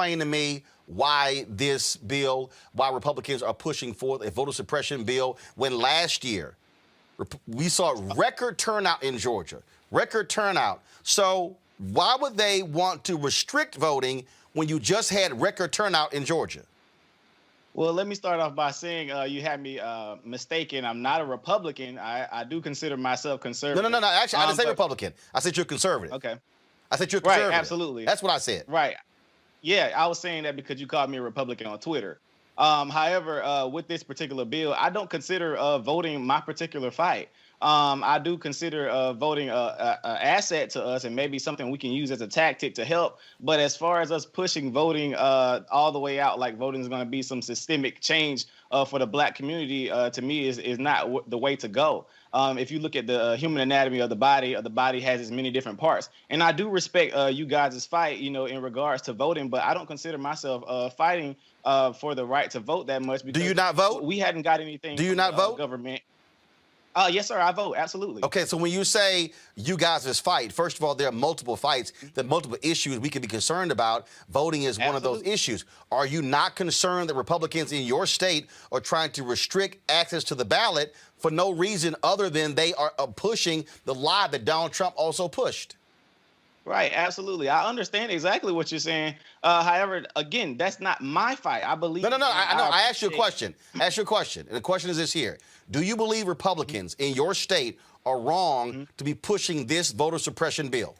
Explain to me why this bill, why Republicans are pushing forth a voter suppression bill when last year we saw record turnout in Georgia, record turnout. So why would they want to restrict voting when you just had record turnout in Georgia? Well, let me start off by saying you had me mistaken. I'm not a Republican. I do consider myself conservative. No. Actually, I didn't say Republican. I said you're conservative. Okay. I said you're conservative. Right. Absolutely. That's what I said. Right. Yeah, I was saying that because you called me a Republican on Twitter. However, with this particular bill, I don't consider voting my particular fight. I do consider voting an asset to us and maybe something we can use as a tactic to help. But as far as us pushing voting all the way out, like voting is going to be some systemic change for the black community, to me is not the way to go. If you look at the human anatomy of the body has its many different parts. And I do respect you guys' fight, in regards to voting, but I don't consider myself fighting for the right to vote that much. Because do you not vote? We hadn't got anything. Do you not vote? Government. Yes, sir. I vote. Absolutely. Okay, so when you say you guys' fight, first of all, there are multiple fights, there are multiple issues we can be concerned about. Voting is one of those issues. Are you not concerned that Republicans in your state are trying to restrict access to the ballot for no reason other than they are pushing the lie that Donald Trump also pushed? Right, absolutely. I understand exactly what you're saying. However, again, that's not my fight. I believe. No. I know. I asked you a question. Ask your question. And the question is this here. Do you believe Republicans in your state are wrong to be pushing this voter suppression bill?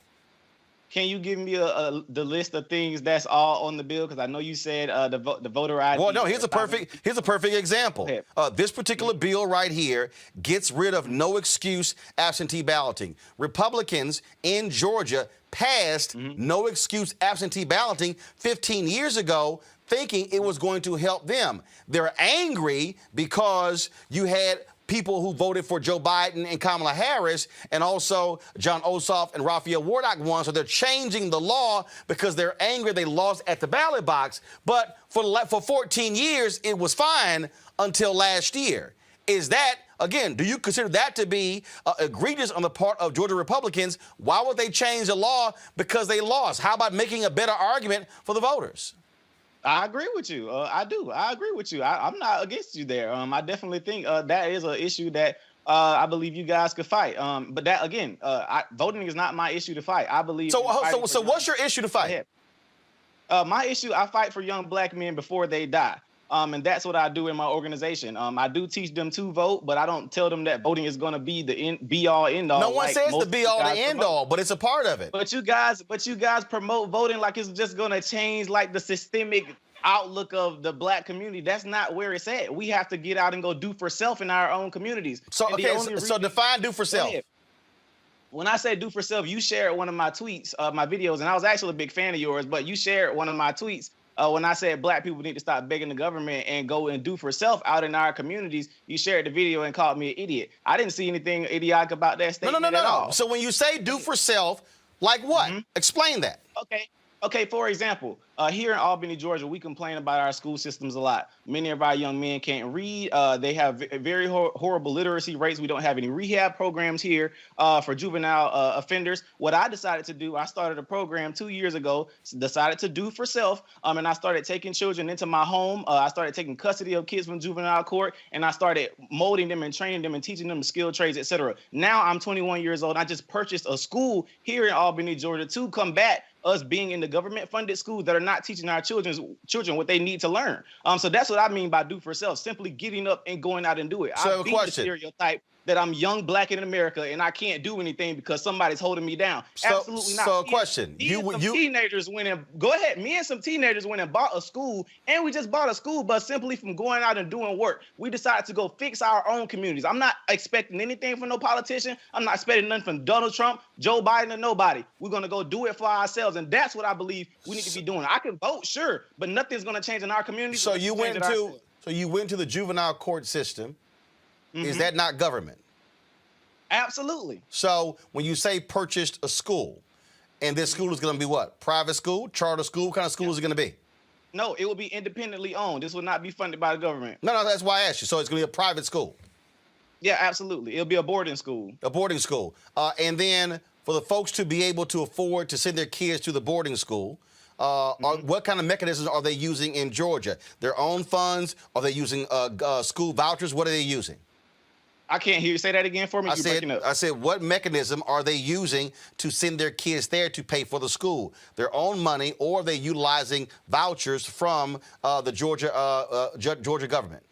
Can you give me the list of things that's all on the bill? Because I know you said the voter ID. Well, no. Here's a perfect example. This particular bill right here gets rid of no excuse absentee balloting. Republicans in Georgia passed no excuse absentee balloting 15 years ago, thinking it was going to help them. They're angry because you had people who voted for Joe Biden and Kamala Harris, and also John Ossoff and Raphael Warnock won. So they're changing the law because they're angry they lost at the ballot box. But for 14 years, it was fine until last year. Is that, again, do you consider that to be egregious on the part of Georgia Republicans? Why would they change the law because they lost? How about making a better argument for the voters? I agree with you. I do. I agree with you. I'm not against you there. I definitely think that is an issue that I believe you guys could fight. But that, again, voting is not my issue to fight. I believe. So what's your issue to fight? My issue, I fight for young black men before they die. And that's what I do in my organization. I do teach them to vote, but I don't tell them that voting is going to be the be all end all. No one says the be all the end all, but it's a part of it. But you guys promote voting like it's just going to change like the systemic outlook of the black community. That's not where it's at. We have to get out and go do for self in our own communities. So so define do for self. When I say do for self, you shared one of my tweets, my videos, and I was actually a big fan of yours, but you shared one of my tweets. When I said black people need to stop begging the government and go and do for self out in our communities, you shared the video and called me an idiot. I didn't see anything idiotic about that statement at all. So when you say do for self, like what? Explain that. Okay, for example, here in Albany, Georgia, we complain about our school systems a lot. Many of our young men can't read. They have very horrible literacy rates. We don't have any rehab programs here for juvenile offenders. What I decided to do, I started a program 2 years ago, decided to do for self, and I started taking children into my home. I started taking custody of kids from juvenile court, and I started molding them and training them and teaching them skilled trades, etc. Now I'm 21 years old. I just purchased a school here in Albany, Georgia, to combat us being in the government-funded schools that are not teaching our children what they need to learn. So that's what I mean by do for self, simply getting up and going out and do it. So I beat the stereotype that I'm young, black in America, and I can't do anything because somebody's holding me down. Absolutely not. So a question. Teenagers went and go ahead. Me and some teenagers went and bought a school, and we just bought a school bus simply from going out and doing work. We decided to go fix our own communities. I'm not expecting anything from no politician. I'm not expecting nothing from Donald Trump, Joe Biden, or nobody. We're going to go do it for ourselves, and that's what I believe we need to be doing. I can vote, sure, but nothing's going to change in our community. So you went to the juvenile court system. Is that not government? Absolutely. So when you say purchased a school, and this school is going to be what? Private school, charter school? What kind of school is it going to be? No, it will be independently owned. This will not be funded by the government. No, that's why I asked you. So it's going to be a private school? Yeah, absolutely. It'll be a boarding school. A boarding school. And then for the folks to be able to afford to send their kids to the boarding school, What kind of mechanisms are they using in Georgia? Their own funds? Are they using school vouchers? What are they using? I can't hear you. Say that again for me. I said, what mechanism are they using to send their kids there to pay for the school? Their own money, or are they utilizing vouchers from the Georgia government?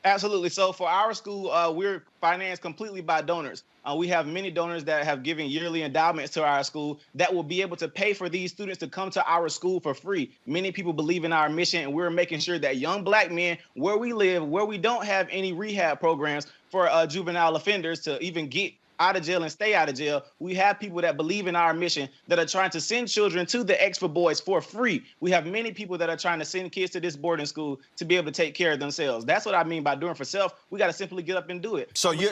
Absolutely. So for our school, we're financed completely by donors. We have many donors that have given yearly endowments to our school that will be able to pay for these students to come to our school for free. Many people believe in our mission, and we're making sure that young black men, where we live, where we don't have any rehab programs for juvenile offenders to even get out of jail and stay out of jail, we have people that believe in our mission that are trying to send children to the Extra Boys for free. We have many people that are trying to send kids to this boarding school to be able to take care of themselves. That's what I mean by doing for self. We got to simply get up and do it. So you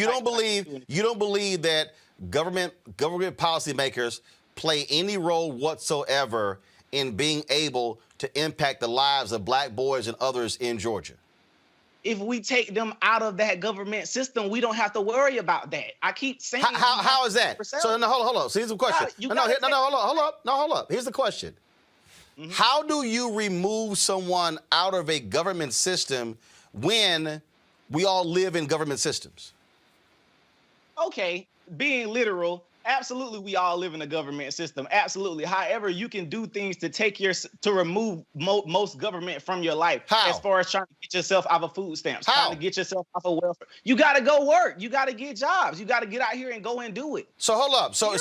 don't believe that government policymakers play any role whatsoever in being able to impact the lives of black boys and others in Georgia? If we take them out of that government system, we don't have to worry about that. I keep saying. How is that? So no, hold on. So here's the question. Hold up. Here's the question. How do you remove someone out of a government system when we all live in government systems? Okay, being literal, absolutely, we all live in a government system. Absolutely. However, you can do things to remove most government from your life. How? As far as trying to get yourself off of food stamps, How? trying to get yourself off of welfare. You got to go work. You got to get jobs. You got to get out here and go and do it. So hold up. So I'm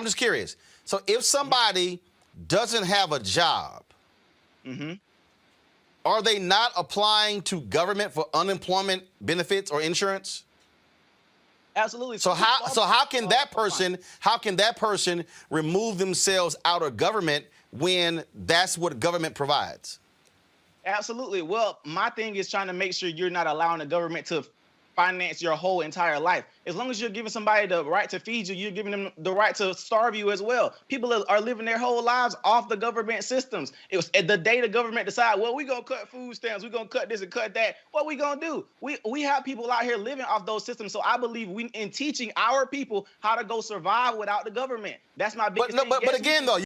just curious. So if somebody doesn't have a job, are they not applying to government for unemployment benefits or insurance? Absolutely. So how can that person remove themselves out of government when that's what government provides? Absolutely. Well, my thing is trying to make sure you're not allowing the government to finance your whole entire life. As long as you're giving somebody the right to feed you, you're giving them the right to starve you as well. People are living their whole lives off the government systems. It was the day the government decide, well, we're going to cut food stamps, we're going to cut this and cut that. What we going to do? We have people out here living off those systems. So I believe in teaching our people how to go survive without the government. That's my biggest thing. But again, though,